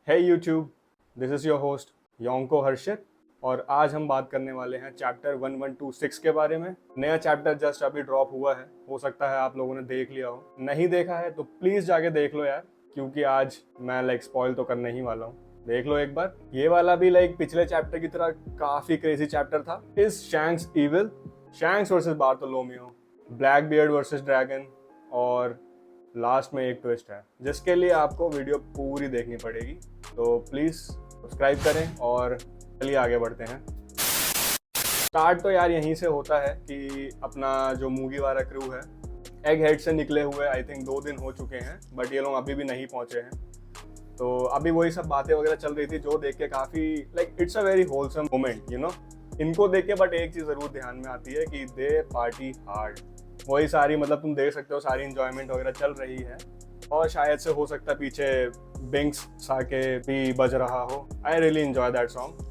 है YouTube, this is your host योंको हर्षित। और आज हम बात करने वाले हैं चैप्टर 1126 के बारे में। नया चैप्टर जस्ट अभी ड्रॉप हुआ है, हो सकता है आप लोगों ने देख लिया हो। नहीं देखा है तो प्लीज़ जाके देख लो यार, क्योंकि आज मैं स्पॉइल तो करने ही वाला हूँ। देख लो एक बार। ये वाला भी पिछले चैप्टर की तरह काफ़ी क्रेजी चैप्टर था। Is shanks evil? Shanks versus Bartolomeu, black beard versus dragon, और लास्ट में एक ट्विस्ट है जिसके लिए आपको वीडियो पूरी देखनी पड़ेगी। तो प्लीज़ सब्सक्राइब करें और चलिए आगे बढ़ते हैं। स्टार्ट तो यार यहीं से होता है कि अपना जो मूगीवारा क्रू है, एग हेड से निकले हुए आई थिंक 2 दिन हो चुके हैं, बट ये लोग अभी भी नहीं पहुंचे हैं। तो अभी वही सब बातें वगैरह चल रही थी जो देख के काफ़ी it's a very wholesome moment इनको देख के। बट एक चीज़ ज़रूर ध्यान में आती है कि दे पार्टी हार्ड। वही सारी तुम देख सकते हो, सारी इंजॉयमेंट वगैरह चल रही है। और शायद से हो सकता है पीछे बिंक्स साके भी बज रहा हो। I really enjoy that song,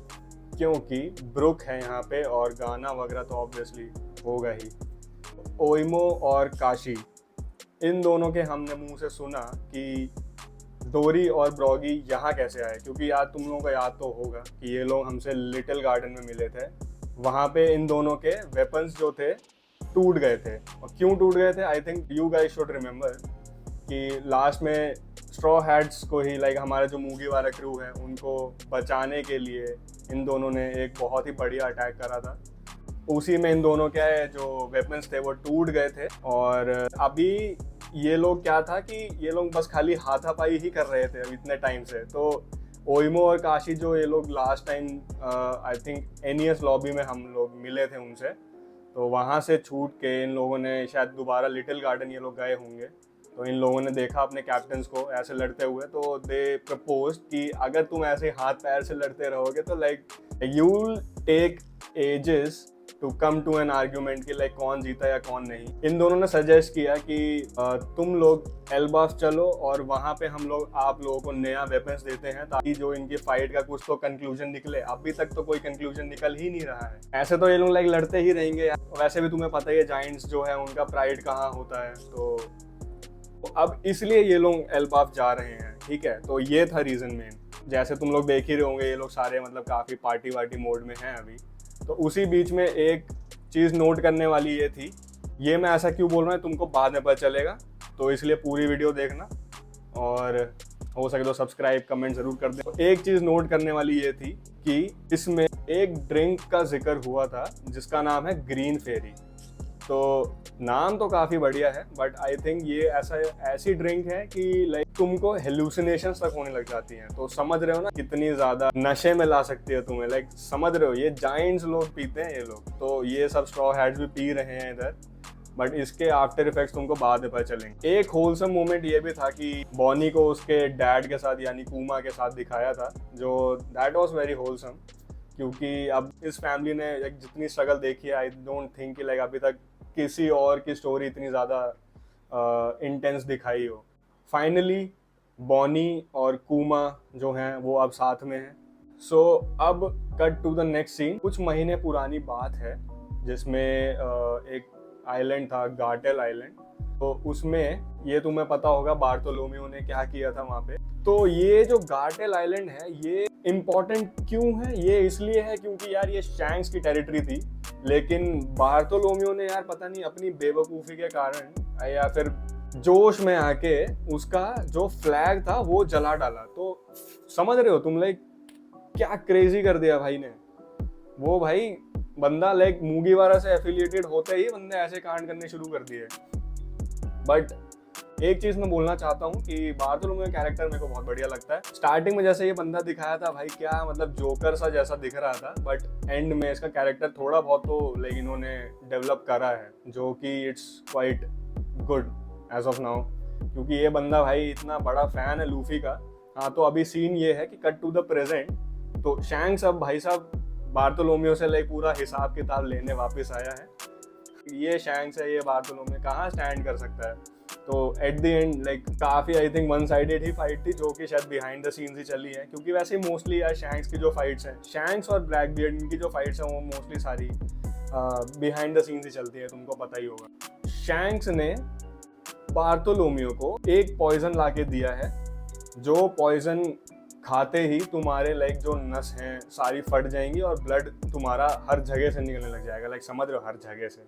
क्योंकि ब्रुक है यहाँ पे और गाना वगैरह तो ऑब्वियसली होगा ही। ओइमो और काशी, इन दोनों के हमने मुंह से सुना कि डोरी और ब्रॉगी यहाँ कैसे आए, क्योंकि यार तुम लोगों को याद तो होगा कि ये लोग हमसे लिटिल गार्डन में मिले थे। वहाँ पे इन दोनों के वेपन्स जो थे टूट गए थे। और क्यों टूट गए थे, I think you guys should remember कि लास्ट में स्ट्रॉ हैट्स को ही हमारा जो मूगीवारा क्रू है उनको बचाने के लिए इन दोनों ने एक बहुत ही बढ़िया अटैक करा था। उसी में इन दोनों के जो वेपन्स थे वो टूट गए थे। और अभी ये लोग क्या था कि ये लोग बस खाली हाथापाई ही कर रहे थे अभी इतने टाइम से। तो ओइमो और काशी जो ये लोग last time I think एनियस lobby में हम लोग मिले थे उनसे, तो वहाँ से छूट के इन लोगों ने शायद दोबारा लिटिल गार्डन ये लोग गए होंगे। तो इन लोगों ने देखा अपने कैप्टन्स को ऐसे लड़ते हुए, तो दे प्रपोज कि अगर तुम ऐसे हाथ पैर से लड़ते रहोगे तो you will take ages to come to an argument कि कौन जीता या कौन नहीं। इन दोनों ने सजेस्ट किया कि तुम लोग एल्बाफ चलो और वहाँ पे हम लोग आप लोगों को नया वेपन्स देते हैं, ताकि जो इनकी फाइट का कुछ तो कंक्लूजन निकले। अभी तक तो कोई कंक्लूजन निकल ही नहीं रहा है। ऐसे तो ये लोग लड़ते ही रहेंगे यार। वैसे भी तुम्हें पता ही है जाइंट्स जो है उनका प्राइड कहाँ होता है। तो अब इसलिए ये लोग एल्बाफ जा रहे हैं, ठीक है। तो ये था रीजन मेन। जैसे तुम लोग देख ही रहे होंगे ये लोग सारे काफी पार्टी वार्टी मोड में हैं अभी। तो उसी बीच में एक चीज़ नोट करने वाली ये थी, ये मैं ऐसा क्यों बोल रहा हूँ तुमको बाद में पता चलेगा, तो इसलिए पूरी वीडियो देखना और हो सके तो सब्सक्राइब कमेंट ज़रूर कर दें। तो एक चीज़ नोट करने वाली ये थी कि इसमें एक ड्रिंक का जिक्र हुआ था जिसका नाम है ग्रीन फेरी। तो नाम तो काफ़ी बढ़िया है, बट आई थिंक ये ऐसी ड्रिंक है कि तुमको हेलुसिनेशंस तक होने लग जाती हैं। तो समझ रहे हो ना कितनी ज़्यादा नशे में ला सकती है तुम्हें। समझ रहे हो, ये जाइंट्स लोग पीते हैं ये लोग, तो ये सब स्ट्रॉ हैट्स भी पी रहे हैं इधर। बट इसके आफ्टर इफेक्ट्स तुमको बाद में पता चलेंगे। एक होलसम मोमेंट ये भी था कि बॉनी को उसके डैड के साथ यानी कूमा के साथ दिखाया था, जो दैट वाज वेरी होलसम। क्योंकि अब इस फैमिली ने जितनी स्ट्रगल देखी है, आई डोंट थिंक कि अभी तक किसी और की स्टोरी इतनी ज़्यादा इंटेंस दिखाई हो। फाइनली बॉनी और कूमा जो हैं वो अब साथ में हैं। सो अब cut to the next scene. कुछ महीने पुरानी बात है जिसमें एक आइलैंड था, गार्टेल आइलैंड। तो उसमें ये तुम्हें पता होगा बार्थोलोमियो ने क्या किया था वहाँ पे। तो ये जो गार्टेल आइलैंड है ये इम्पोर्टेंट क्यों है, ये इसलिए है क्योंकि यार ये शैंक्स की टेरिटरी थी। लेकिन बार्थोलोमियो ने यार पता नहीं अपनी बेवकूफ़ी के कारण या फिर जोश में आके उसका जो फ्लैग था वो जला डाला। तो समझ रहे हो तुम क्या क्रेजी कर दिया भाई ने। वो भाई बंदा मूगीवारा से एफिलिएटेड होते ही बंदे ऐसे कांड करने शुरू कर दिए। बट एक चीज मैं बोलना चाहता हूँ कि बार्थोलोमियो कैरेक्टर मेरे को बहुत बढ़िया लगता है। स्टार्टिंग में जैसे ये बंदा दिखाया था भाई, क्या जोकर सा जैसा दिख रहा था, बट एंड में इसका कैरेक्टर थोड़ा बहुत तो इन्होंने डेवलप करा है, जो कि it's quite good as of now. क्योंकि ये बंदा भाई इतना बड़ा फैन है लूफी का। हाँ, तो अभी सीन ये है कि कट टू द प्रेजेंट। तो शैंक्स अब भाई साहब बार्थोलोमियो से पूरा हिसाब किताब लेने वापस आया है। ये शैंक्स है, ये बार्थोलोमियो कहाँ स्टैंड कर सकता है। तो एट द एंड काफ़ी I think one sided he fight थी, जो कि शायद बिहाइंड द सीन्स ही चली है। क्योंकि वैसे मोस्टली यार शैंक्स की जो फाइट्स हैं, शैंक्स और ब्लैक बियर्ड की जो फाइट्स हैं वो मोस्टली सारी बिहाइंड द सीन्स ही चलती है, तुमको पता ही होगा। शैंक्स ने बार्थोलोमियो को एक पॉइजन ला के दिया है, जो पॉइजन खाते ही तुम्हारे लाइक जो नस हैं सारी फट जाएंगी और ब्लड तुम्हारा हर जगह से निकलने लग जाएगा, लाइक समझ रहे हो, हर जगह से।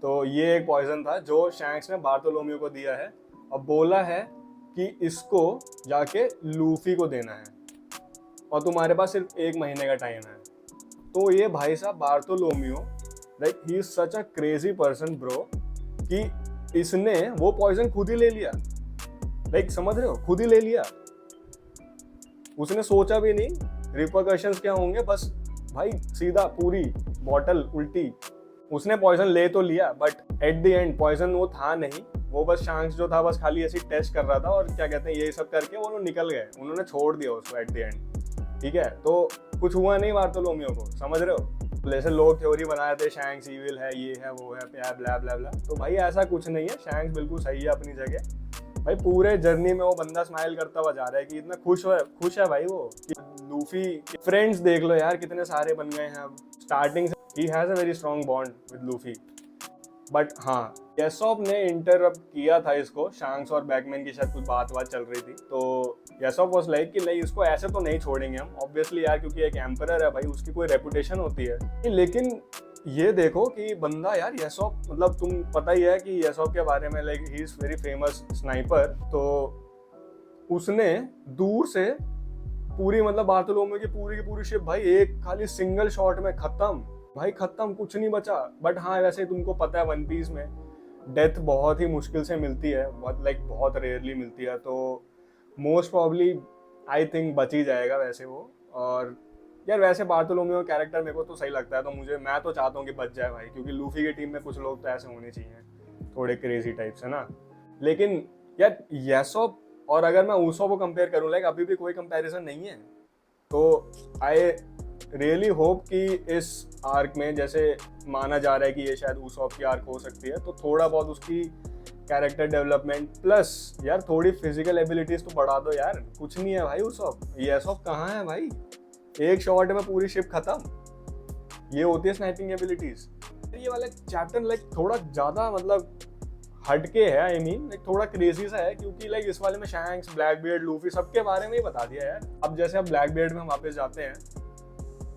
तो ये एक पॉइजन था जो शैंक्स ने बार्थोलोम्यू को दिया है और बोला है कि इसको जाके लूफी को देना है और तुम्हारे पास सिर्फ 1 महीने का टाइम है। तो ये भाई साहब Bartholomew, like he is such a crazy person bro, कि इसने वो पॉइजन खुद ही ले लिया, लाइक समझ रहे हो, खुद ही ले लिया। उसने सोचा भी नहीं रिपरकशंस क्या होंगे, बस भाई सीधा पूरी बॉटल उल्टी। उसने पॉइजन ले तो लिया but at the end poison वो था नहीं, वो बस शैंक्स जो था बस खाली ऐसी टेस्ट कर रहा था और क्या कहते हैं ये सब करके वो लोग निकल गए, उन्होंने छोड़ दिया उसको एट द एंड, ठीक है। तो कुछ हुआ नहीं बार्थोलोम्यू को, समझ रहे हो। जैसे लोग थ्योरी बनाए थे शैंक्स इविल है, ये है वो है, ब्ला ब्ला ब्ला, तो भाई ऐसा कुछ नहीं है, शैंक्स बिल्कुल सही है अपनी जगह। भाई पूरे जर्नी में वो बंदा स्माइल करता हुआ जा रहा है कि इतना खुश है भाई वो। लूफी फ्रेंड्स देख लो यार कितने सारे बन गए हैं अब, स्टार्टिंग से he has a very strong bond with Luffy. But हाँ, येसॉप ने इंटरप्ट किया था इसको, शैंक्स और बैकमैन की शायद कुछ बात चल रही थी, तो येसॉप वाज लाइक कि लाइक इसको ऐसे तो नहीं छोड़ेंगे हम ऑब्वियसली यार, क्योंकि एक एम्परर है भाई, उसकी कोई रेपुटेशन होती है। लेकिन ये देखो कि बंदा यार येसॉप, मतलब तुम पता ही है कि येसॉप के बारे में, like he is very famous sniper, तो उसने दूर से पूरी मतलब बार्थोलोम्यू की पूरी शिप भाई एक खाली सिंगल शॉट में खत्म, भाई खत्म, कुछ नहीं बचा। बट हाँ वैसे तुमको पता है वन पीस में डेथ बहुत ही मुश्किल से मिलती है, बहुत रेयरली मिलती है, तो मोस्ट प्रॉब्ली आई थिंक बच ही जाएगा वैसे वो। और यार वैसे बार्थोलोम्यू का कैरेक्टर मेरे को तो सही लगता है, तो मैं तो चाहता हूँ कि बच जाए भाई, क्योंकि लूफी की टीम में कुछ लोग तो ऐसे होने चाहिए थोड़े क्रेजी टाइप से ना। लेकिन यार येसॉप और अगर मैं ऊसॉप को कंपेयर करूँ, लाइक अभी भी कोई कंपैरिजन नहीं है। तो आई रियली होप कि इस आर्क में, जैसे माना जा रहा है कि ये शायद ऊसॉप की आर्क हो सकती है, तो थोड़ा बहुत उसकी कैरेक्टर डेवलपमेंट प्लस यार थोड़ी फिजिकल एबिलिटीज तो बढ़ा दो यार। कुछ नहीं है भाई ऊसॉप, येसॉप कहाँ है भाई, एक शॉट में पूरी शिप खत्म, ये होती है स्नाइपिंग एबिलिटीज। ये वाला चैप्टर लाइक थोड़ा ज्यादा मतलब हटके है, आई मीन लाइक थोड़ा क्रेजी सा है, क्योंकि लाइक इस वाले में शैंक्स, ब्लैकबियर्ड, लूफी सबके बारे में ही बता दिया यार। अब जैसे अब ब्लैकबियर्ड में हम वापस जाते हैं,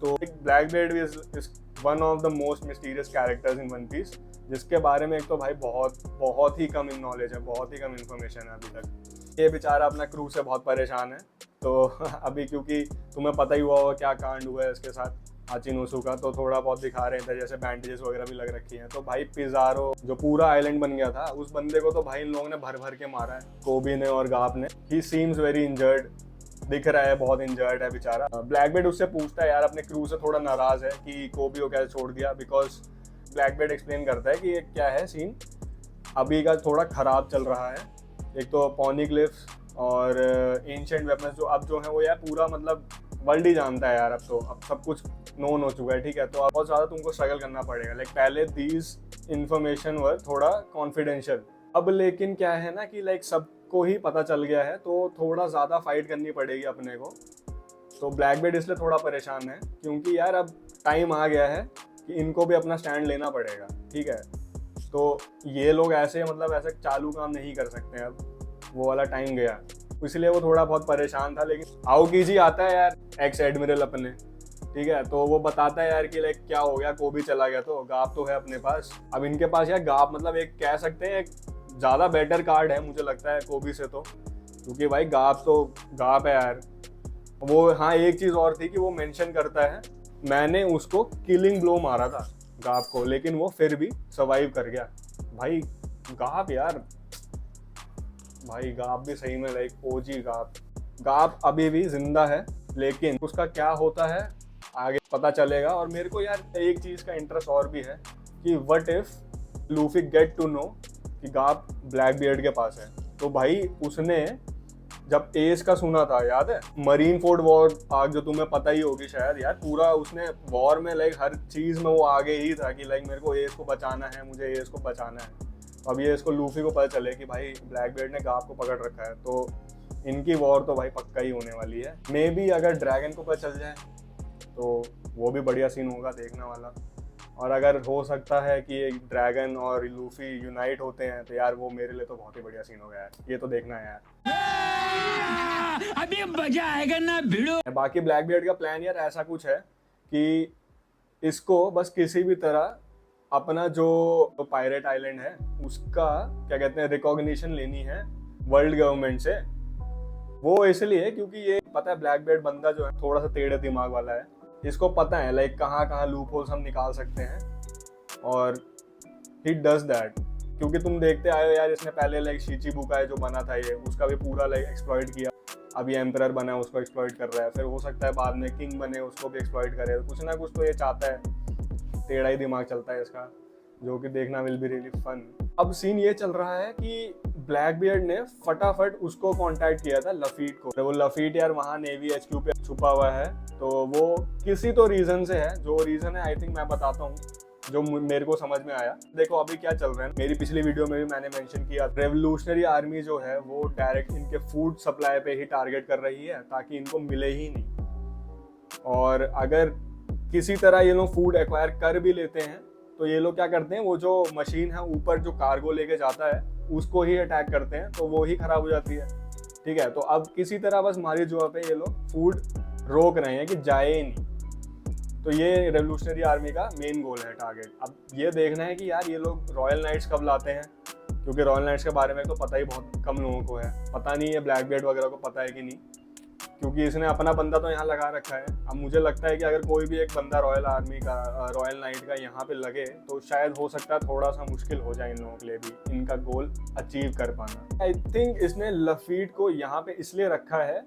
तो Blackbeard is one of the most mysterious characters in One Piece, जिसके बारे में एक तो भाई बहुत ही कम नॉलेज है, बहुत ही कम इन्फॉर्मेशन है अभी तक। ये बेचारा अपना क्रू से बहुत परेशान है, तो अभी क्योंकि तुम्हें पता ही हुआ होगा क्या कांड हुआ है इसके साथ हाचिनोसु का, तो थोड़ा बहुत दिखा रहे थे, जैसे बैंडेजेस वगैरह भी लग रखी हैं। तो भाई पिज़ारो जो पूरा आइलैंड बन गया था, उस बंदे को तो भाई इन लोगों ने भर भर के मारा है, कोबी ने और गाप ने। ही सीम्स वेरी इंजर्ड, दिख रहा है बहुत इंजर्ड है बेचारा। ब्लैकबेड उससे पूछता है यार, अपने क्रू से थोड़ा नाराज है कि कोबी को कैसे छोड़ दिया, बिकॉज ब्लैकबेड एक्सप्लेन करता है कि ये क्या है सीन अभी का थोड़ा खराब चल रहा है। एक तो पॉनीग्लिफ्स और एंशिएंट वेपन्स जो है वो यार पूरा मतलब वर्ल्ड ही जानता है यार, अब सब कुछ नोन हो चुका है, ठीक है। तो अब बहुत ज़्यादा तुमको स्ट्रगल करना पड़ेगा, लाइक पहले दीज इन्फॉर्मेशन वर थोड़ा कॉन्फिडेंशियल, अब लेकिन क्या है ना कि लाइक सबको ही पता चल गया है, तो थोड़ा ज़्यादा फाइट करनी पड़ेगी अपने को। तो ब्लैकबेड इसलिए थोड़ा परेशान है, क्योंकि यार अब टाइम आ गया है कि इनको भी अपना स्टैंड लेना पड़ेगा, ठीक है। तो ये लोग ऐसे मतलब ऐसे चालू काम नहीं कर सकते, अब वो वाला टाइम गया, इसलिए वो थोड़ा बहुत परेशान था। लेकिन आओकीजी आता है यार, एक्स एडमिरल अपने, ठीक है, तो वो बताता है यार कि लाइक क्या हो गया, कोबी चला गया, तो गाप तो है अपने पास। अब इनके पास यार गाप मतलब एक कह सकते हैं एक ज़्यादा बेटर कार्ड है मुझे लगता है कोबी से, तो क्योंकि भाई गाप है यार। वो हाँ एक चीज़ और थी कि वो मेंशन करता है, मैंने उसको किलिंग ब्लो मारा था गाप को, लेकिन वो फिर भी सर्वाइव कर गया। भाई गाप यार, भाई गाप भी सही में लाइक ओजी गाप अभी भी जिंदा है, लेकिन उसका क्या होता है आगे पता चलेगा। और मेरे को यार एक चीज़ का इंटरेस्ट और भी है कि what if Luffy get to know कि गाप ब्लैकबियर्ड के पास है, तो भाई उसने जब एस का सुना था, याद है मरीन फोर्ड वॉर आग, जो तुम्हें पता ही होगी शायद यार, पूरा उसने वॉर में लाइक हर चीज़ में वो आगे ही था कि लाइक मेरे को एस को बचाना है, मुझे एस को बचाना है। अब ये इसको लूफी को पता चले कि भाई ब्लैकबियर्ड ने गाप को पकड़ रखा है, तो इनकी वॉर तो भाई पक्का ही होने वाली है। मे बी अगर ड्रैगन को पता चल जाए तो वो भी बढ़िया सीन होगा देखने वाला। और अगर हो सकता है कि एक ड्रैगन और लूफी यूनाइट होते हैं, तो यार वो मेरे लिए तो बहुत ही बढ़िया सीन होगा यार, ये तो देखना है यार। अभी मजा आएगा ना भिड़ो। बाकी ब्लैकबियर्ड का प्लान यार ऐसा कुछ है कि इसको बस किसी भी तरह अपना जो पायरेट आइलैंड है उसका क्या कहते हैं रिकॉग्निशन लेनी है वर्ल्ड गवर्नमेंट से। वो इसलिए क्योंकि ये पता है ब्लैकबियर्ड बंदा जो है थोड़ा सा टेढ़े दिमाग वाला है। इसको पता है लाइक कहाँ कहाँ लूप होल्स हम निकाल सकते हैं और ही डज दैट। क्योंकि तुम देखते आए हो यार, इसने पहले लाइक शिचिबुकाई जो बना था ये उसका भी पूरा लाइक एक्सप्लॉइट किया। अभी एम्परर बना उसको एक्सप्लॉइट कर रहा है, फिर हो सकता है बाद में किंग बने उसको भी एक्सप्लॉइट करे। कुछ ना कुछ तो ये चाहता है, टेढ़ा ही दिमाग चलता है इसका, जो कि देखना विल बी रियली फन। अब सीन ये चल रहा है कि ब्लैकबियर्ड ने फटाफट उसको कांटेक्ट किया था लफीट को। तो वो लफीट यार वहाँ नेवी एचक्यू पे छुपा हुआ है, तो वो किसी तो रीजन से है। जो रीजन है आई थिंक मैं बताता हूँ जो मेरे को समझ में आया। देखो अभी क्या चल रहा है, मेरी पिछली वीडियो में भी मैंने मेंशन किया, रेवोल्यूशनरी आर्मी जो है वो डायरेक्ट इनके फूड सप्लाई पे ही टारगेट कर रही है ताकि इनको मिले ही नहीं। और अगर किसी तरह ये लोग फूड एक्वायर कर भी लेते हैं तो ये लोग क्या करते हैं, वो जो मशीन है ऊपर जो कार्गो लेके जाता है उसको ही अटैक करते हैं, तो वो ही खराब हो जाती है। ठीक है, तो अब किसी तरह बस मारी जुआ पे ये लोग फूड रोक रहे हैं कि जाए ही नहीं। तो ये रेवोल्यूशनरी आर्मी का मेन गोल है, टारगेट। अब ये देखना है कि यार ये लोग रॉयल नाइट्स कब लाते हैं, क्योंकि रॉयल नाइट्स के बारे में तो पता ही बहुत कम लोगों को है। पता नहीं है ब्लैकबियर्ड वगैरह को पता है कि नहीं, क्योंकि इसने अपना बंदा तो यहाँ लगा रखा है। अब मुझे लगता है कि अगर कोई भी एक बंदा रॉयल आर्मी का रॉयल नाइट का यहाँ पे लगे तो शायद हो सकता है थोड़ा सा मुश्किल हो जाए इन लोगों के लिए भी इनका गोल अचीव कर पाना। आई थिंक इसने लफीट को यहाँ पे इसलिए रखा है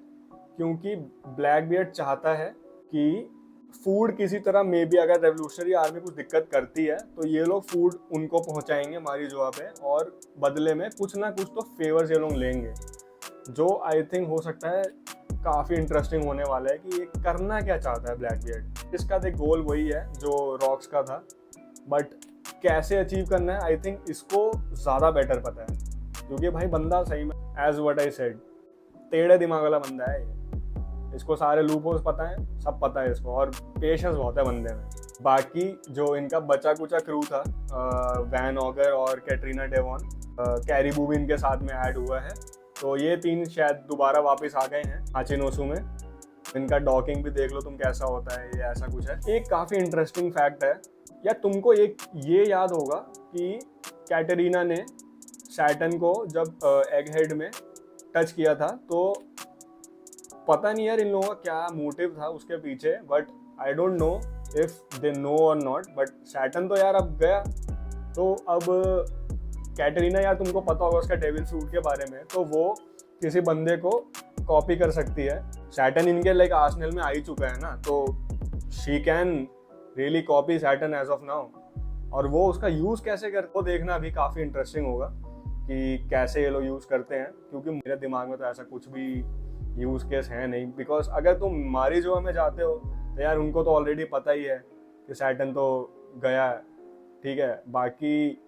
क्योंकि ब्लैकबियर्ड चाहता है कि फूड किसी तरह मे बी अगर रेवोल्यूशनरी आर्मी कुछ दिक्कत करती है तो ये लोग फूड उनको पहुंचाएंगे मारी जुआ पे, और बदले में कुछ ना कुछ तो फेवर्स ये लोग लेंगे, जो आई थिंक हो सकता है काफ़ी इंटरेस्टिंग होने वाला है कि ये करना क्या चाहता है ब्लैकबियर्ड। इसका एक गोल वही है जो रॉक्स का था, बट कैसे अचीव करना है आई थिंक इसको ज़्यादा बेटर पता है, क्योंकि भाई बंदा सही में एज व्हाट आई सेड टेढ़े दिमाग वाला बंदा है ये। इसको सारे लूपहोल्स पता है, सब पता है इसको, और पेशेंस बहुत है बंदे में। बाकी जो इनका बचा कुचा क्रू था, वैन ऑगर और कैटरीना डेवॉन, कैरिबू भी इनके साथ में ऐड हुआ है, तो ये तीन शायद दोबारा वापस आ गए हैं हाचिनोसु में। इनका डॉकिंग भी देख लो तुम कैसा होता है, ये ऐसा कुछ है। एक काफ़ी इंटरेस्टिंग फैक्ट है या तुमको एक ये याद होगा कि कैटरीना ने सैटर्न को जब एग हेड में टच किया था, तो पता नहीं यार इन लोगों का क्या मोटिव था उसके पीछे, but I don't know if they know और नॉट। बट सैटर्न तो यार अब गया, तो अब कैटरीना यार तुमको पता होगा उसका डेविल फ्रूट के बारे में, तो वो किसी बंदे को कॉपी कर सकती है। सैटर्न इनके लाइक आर्सेनल में आ ही चुका है ना, तो she can really copy Saturn as of now. और वो उसका यूज़ कैसे कर, वो देखना भी काफ़ी इंटरेस्टिंग होगा कि कैसे ये लोग यूज़ करते हैं, क्योंकि मेरे दिमाग में तो ऐसा कुछ भी यूज़ केस है नहीं। बिकॉज अगर तुम मारी जुआ में जाते हो तो यार उनको तो ऑलरेडी पता ही है कि सैटर्न तो गया है, ठीक है। बाकी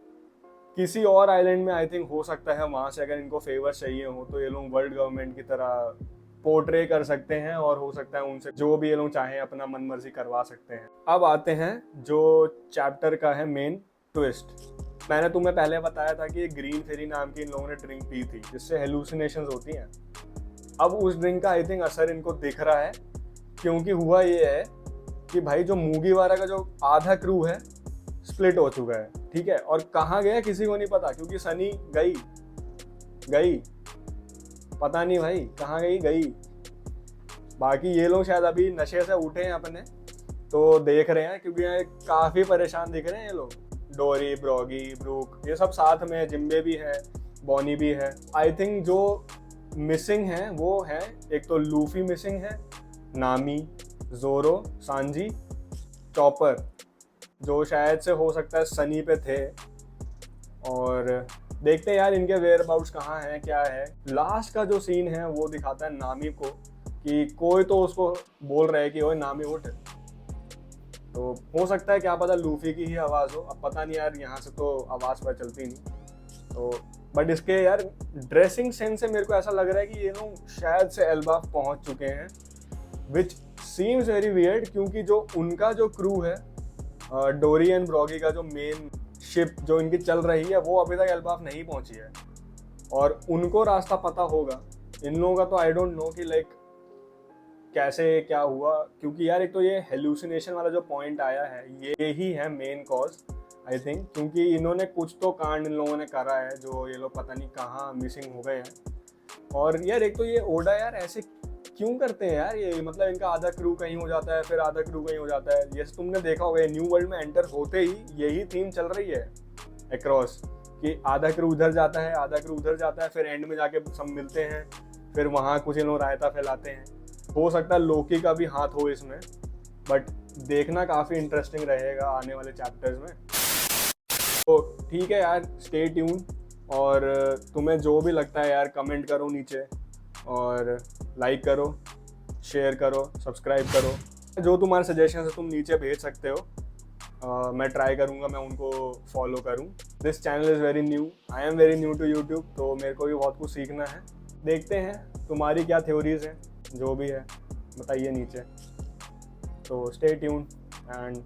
किसी और आइलैंड में आई थिंक हो सकता है वहाँ से अगर इनको फेवर चाहिए हो तो ये लोग वर्ल्ड गवर्नमेंट की तरह पोर्ट्रे कर सकते हैं, और हो सकता है उनसे जो भी ये लोग चाहें अपना मन मर्जी करवा सकते हैं। अब आते हैं जो चैप्टर का है मेन ट्विस्ट। मैंने तुम्हें पहले बताया था कि ग्रीन फेरी नाम की इन लोगों ने ड्रिंक पी थी जिससे हेलुसिनेशंस होती हैं। अब उस ड्रिंक का आई थिंक असर इनको दिख रहा है, क्योंकि हुआ ये है कि भाई जो मूगीवारा का जो आधा क्रू है स्प्लिट हो चुका है, ठीक है। और कहाँ गया किसी को नहीं पता, क्योंकि सनी गई पता नहीं भाई कहाँ गई। बाकी ये लोग शायद अभी नशे से उठे हैं अपने, तो देख रहे हैं, क्योंकि यहाँ काफ़ी परेशान दिख रहे हैं ये लोग। डोरी, ब्रॉगी, ब्रूक ये सब साथ में है, जिम्बे भी है, बॉनी भी है। आई थिंक जो मिसिंग है वो है, एक तो लूफी मिसिंग है, नामी, जोरो, सांजी, चॉपर, जो शायद से हो सकता है सनी पे थे। और देखते हैं यार इनके वेयर अबाउट्स कहाँ हैं, क्या है। लास्ट का जो सीन है वो दिखाता है नामी को कि कोई तो उसको बोल रहा है कि ओए नामी उठ, तो हो सकता है क्या पता लूफी की ही आवाज़ हो। अब पता नहीं यार, यहाँ से तो आवाज़ पर चलती नहीं, तो बट इसके यार ड्रेसिंग सेंस से मेरे को ऐसा लग रहा है कि ये लोग शायद से एल्बाफ पहुँच चुके हैं, विच सीम्स वेरी वियर्ड, क्योंकि जो उनका जो क्रू है डोरी एंड ब्रॉगी का जो मेन शिप जो इनकी चल रही है वो अभी तक एल्बाफ नहीं पहुंची है, और उनको रास्ता पता होगा इन लोगों का तो आई डोंट नो कि लाइक कैसे क्या हुआ, क्योंकि यार एक तो ये हेलुसिनेशन वाला जो पॉइंट आया है ये ही है मेन कॉज आई थिंक, क्योंकि इन्होंने कुछ तो कांड इन लोगों ने करा है जो ये लोग पता नहीं कहाँ मिसिंग हो गए हैं। और यार एक तो ये ओडा यार ऐसे क्यों करते हैं यार, ये मतलब इनका आधा क्रू कहीं हो जाता है फिर आधा क्रू कहीं हो जाता है। जैसे तुमने देखा होगा न्यू वर्ल्ड में एंटर होते ही यही थीम चल रही है अक्रॉस, कि आधा क्रू उधर जाता है आधा क्रू उधर जाता है, फिर एंड में जाके सब मिलते हैं, फिर वहाँ कुछ इन लोग रायता फैलाते हैं। हो सकता है लोकी का भी हाथ हो इसमें, बट देखना काफ़ी इंटरेस्टिंग रहेगा आने वाले चैप्टर्स में। तो ठीक है यार, स्टे ट्यून, और तुम्हें जो भी लगता है यार कमेंट करो नीचे, और लाइक करो, शेयर करो, सब्सक्राइब करो। जो तुम्हारे सजेशन है तुम नीचे भेज सकते हो, मैं ट्राई करूँगा मैं उनको फॉलो करूँ। This channel is very new, I am very new to YouTube, तो मेरे को भी बहुत कुछ सीखना है। देखते हैं तुम्हारी क्या थ्योरीज हैं, जो भी है बताइए नीचे। तो stay tune and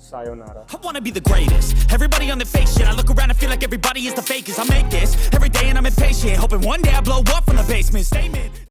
sayonara. I wanna be the greatest. Everybody on the fake shit. I look around and feel like everybody is the fakest. I make this every day and I'm impatient, hoping one day I blow up from the basement. Statement.